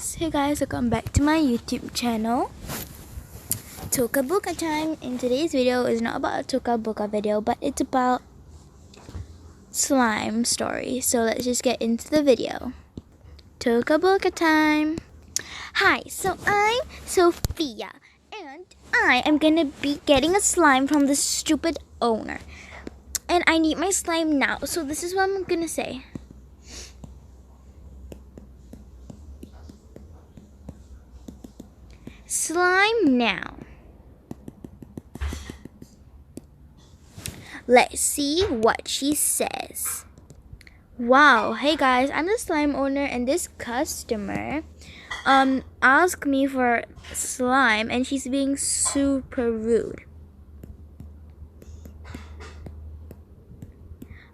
Hey guys, welcome back to my YouTube channel, Toka Boka time. And today's video is not about a Toka Boka video, but it's about slime story. So let's just get into the video. Toka Boka time. Hi, so I'm Sophia, and I am gonna be getting a slime from the stupid owner, and I need my slime now. So this is what I'm gonna say. Slime now. Let's see what she says. Wow, hey guys, I'm the slime owner, and this customer asked me for slime, and she's being super rude.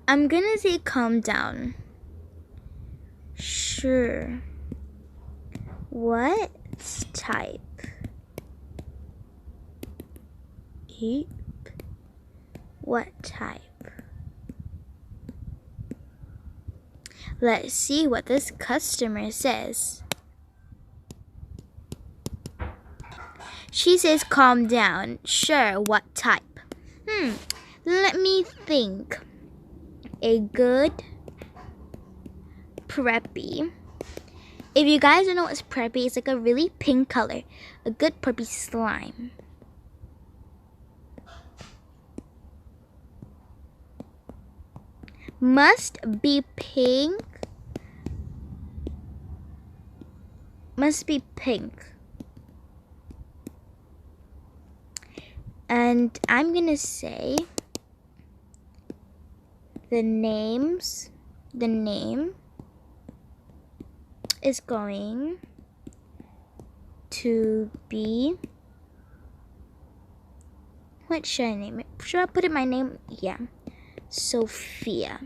I'm gonna say calm down. Sure. What type? Eep. What type? Let's see what this customer says. She says calm down. Sure, what type? Let me think. A good preppy. If you guys don't know what's preppy, it's like a really pink color. A good preppy slime. Must be pink. Must be pink. And I'm gonna say the name is going to be, what should I name it? Should I put in my name? Yeah, Sophia.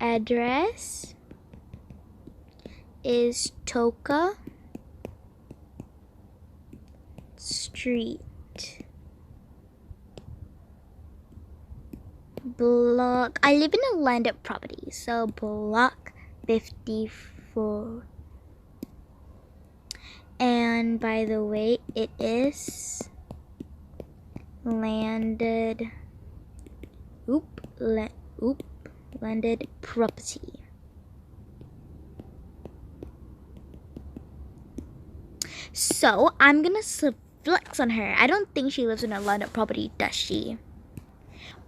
Address is Toka Street, block. I live in a landed property, so block 54. And by the way, it is landed property. So I'm gonna flex on her. I don't think she lives in a landed property, does she?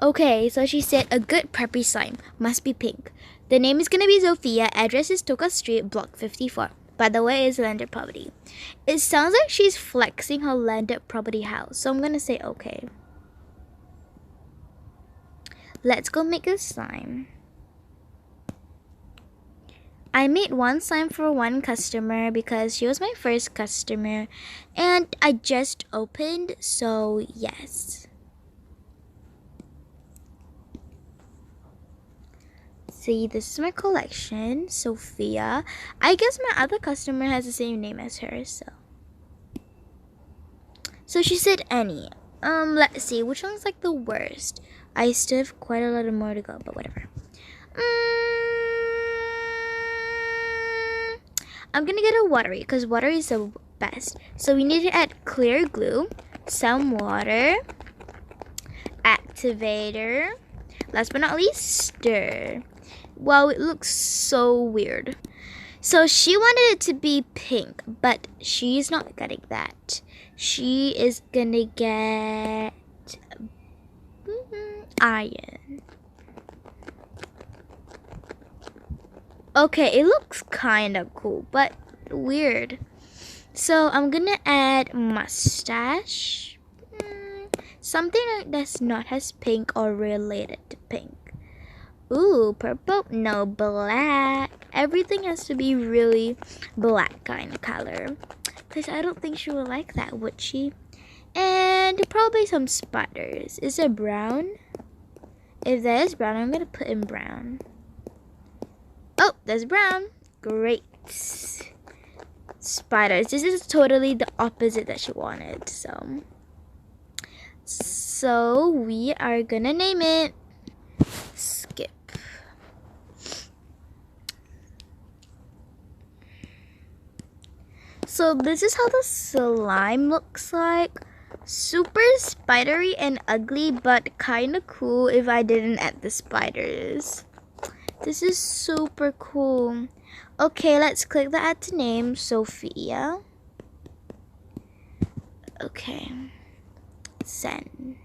Okay, so she said a good preppy slime. Must be pink. The name is gonna be Sophia. Address is Toka Street, block 54. By the way, it's landed property. It sounds like she's flexing her landed property house, so I'm gonna say okay. Let's go make a slime. I made one slime for one customer because she was my first customer, and I just opened, so yes. See, this is my collection, Sophia. I guess my other customer has the same name as her, so she said any. Let's see, which one's like the worst? I still have quite a lot more to go, but whatever. I'm gonna get a watery, because watery is the best. So we need to add clear glue, some water, activator, last but not least, stir. Wow, it looks so weird. So she wanted it to be pink, but she's not getting that. She is gonna get iron. Okay, it looks kind of cool, but weird. So I'm gonna add mustache. Something that does not has pink or related to pink. Ooh, purple? No, black. Everything has to be really black kind of color, because I don't think she would like that, would she? And probably some spiders. Is it brown? If that is brown, I'm gonna put in brown. Oh, that's brown. Great. Spiders. This is totally the opposite that she wanted. So we are gonna name it Skip. So this is how the slime looks like. Super spidery and ugly, but kind of cool if I didn't add the spiders. This is super cool. Okay, let's click the add to name, Sophia. Okay, send.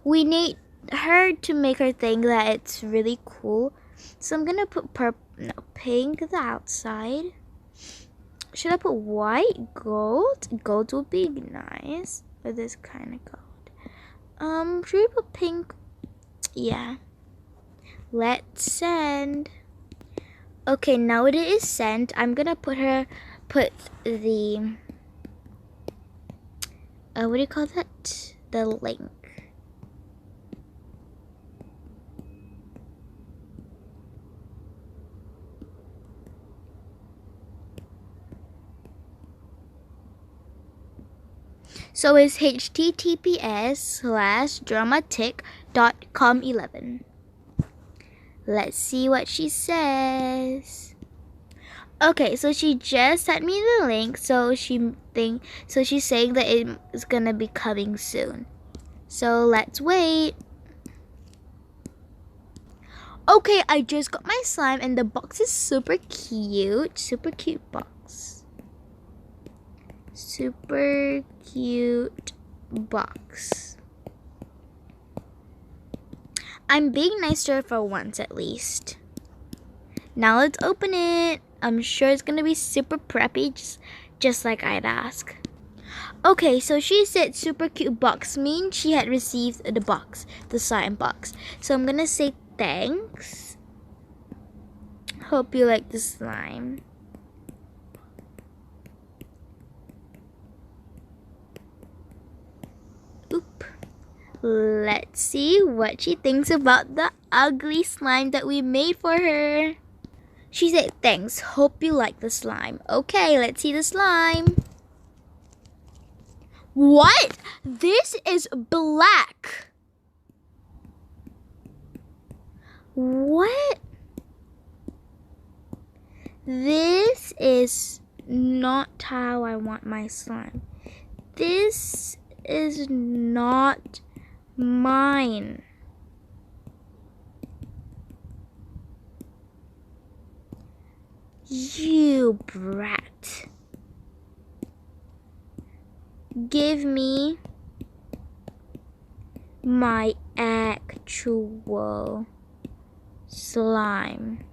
We need her to make her think that it's really cool. So I'm gonna put pink the outside. Should I put white? Gold? Gold would be nice. Or this kind of gold. Should we put pink? Yeah. Let's send. Okay, now it is sent. I'm gonna put the what do you call that? The link. So it's https:/dramatic.com11. Let's see what she says. Okay, so she just sent me the link, so she's saying that it is gonna be coming soon. So let's wait. Okay, I just got my slime and the box is super cute. Super cute box. Super cute box. I'm being nice to her for once at least. Now let's open it. I'm sure it's gonna be super preppy, just like I'd ask. Okay, so she said super cute box means she had received the box, the slime box. So I'm gonna say thanks. Hope you like the slime. Oop. Let's see what she thinks about the ugly slime that we made for her. She said, thanks, hope you like the slime. Okay, let's see the slime. What? This is black. What? This is not how I want my slime. This is not mine. You brat. Give me my actual slime.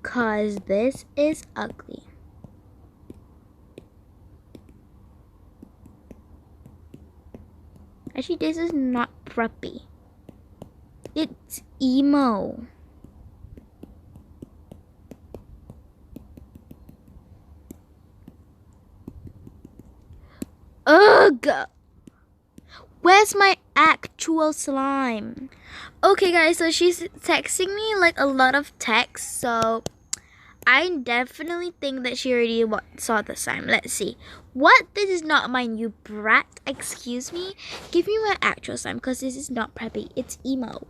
'Cause this is ugly. Actually, this is not preppy. It's emo. Ugh! Where's my actual slime? Okay guys, so she's texting me like a lot of texts, so I definitely think that she already saw the slime. Let's see. What? This is not mine, you brat. Excuse me? Give me my actual slime, because this is not preppy. It's emo.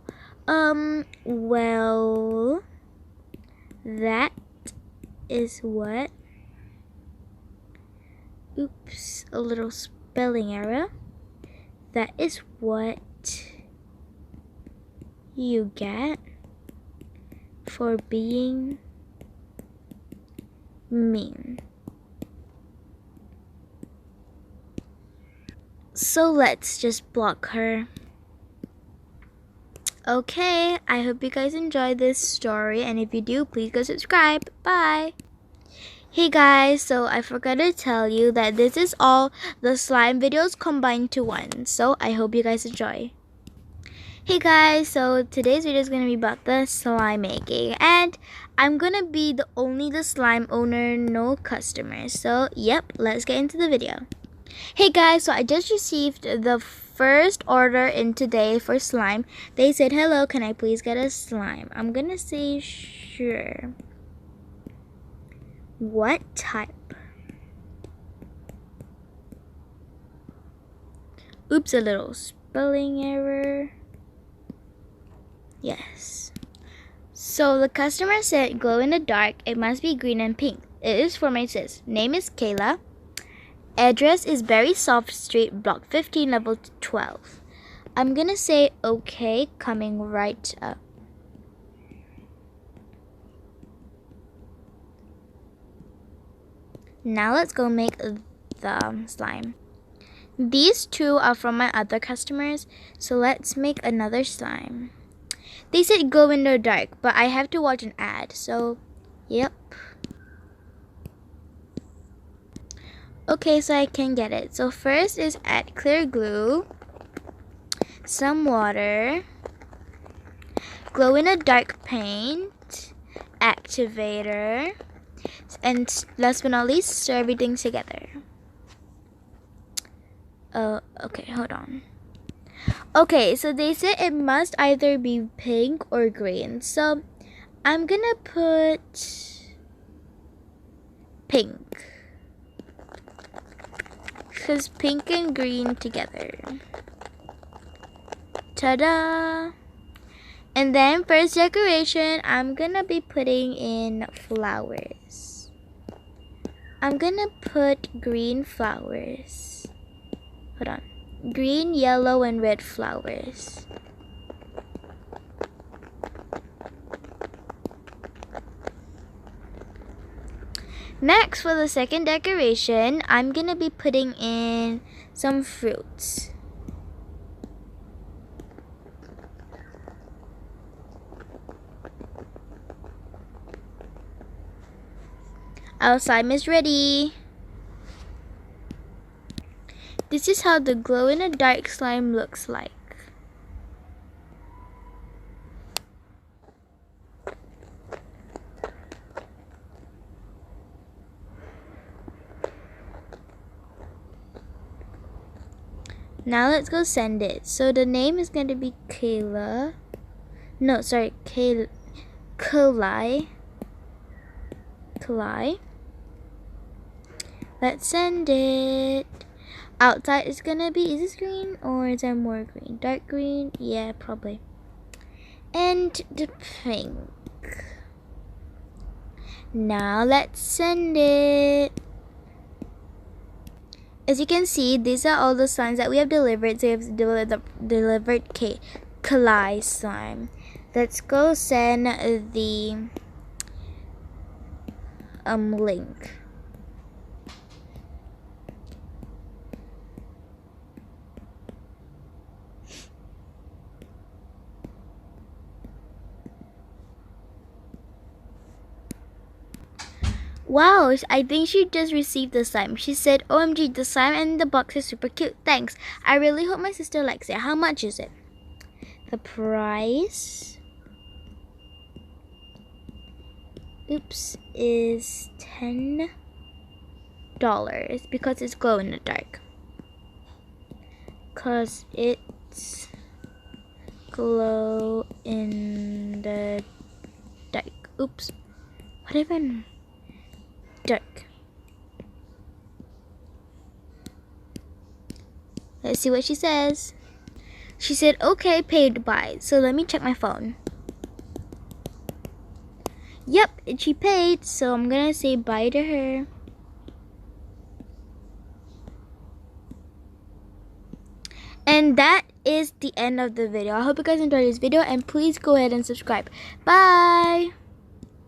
Well, that is what... Oops, a little spelling error. That is what you get for being mean. So let's just block her. Okay, I hope you guys enjoyed this story, and if you do, please go subscribe. Bye! Hey guys, so I forgot to tell you that this is all the slime videos combined to one, so I hope you guys enjoy. Hey guys, so today's video is going to be about the slime making, and I'm going to be the slime owner, no customers. So yep, let's get into the video. Hey guys, so I just received the first order in today for slime. They said, hello, can I please get a slime? I'm going to say sure. What type? Oops, a little spelling error. Yes. So the customer said glow in the dark, it must be green and pink. It is for my sis. Name is Kayla. Address is Berry Soft Street, Block 15, Level 12. I'm gonna say okay, coming right up. Now let's go make the slime. These two are from my other customers, so let's make another slime. They said glow in the dark, but I have to watch an ad, so yep. Okay, so I can get it. So first is add clear glue, some water, glow in the dark paint, activator, and last but not least, stir everything together. Okay, hold on. Okay, so they said it must either be pink or green. So I'm gonna put pink, because pink and green together. Ta-da! And then first decoration, I'm gonna be putting in flowers. I'm gonna put green flowers. Hold on. Green, yellow, and red flowers. Next, for the second decoration, I'm gonna be putting in some fruits. Our slime is ready. This is how the glow in the dark slime looks like. Now let's go send it. So the name is going to be Kayla. No, sorry, Kalai. Let's send it. Outside is gonna be, is this green or is there more green? Dark green? Yeah, probably. And the pink. Now let's send it. As you can see, these are all the slimes that we have delivered. So we have delivered Kalai slime. Let's go send the link. Wow, I think she just received the slime. She said, OMG, the slime and the box is super cute. Thanks. I really hope my sister likes it. How much is it? The price, oops, is $10 because it's glow in the dark. Because it's glow in the dark. Oops. What even? Dark. Let's see what she says. She said, okay, paid by. So let me check my phone. Yep, and she paid. So I'm gonna say bye to her. And that is the end of the video. I hope you guys enjoyed this video and please go ahead and subscribe. Bye!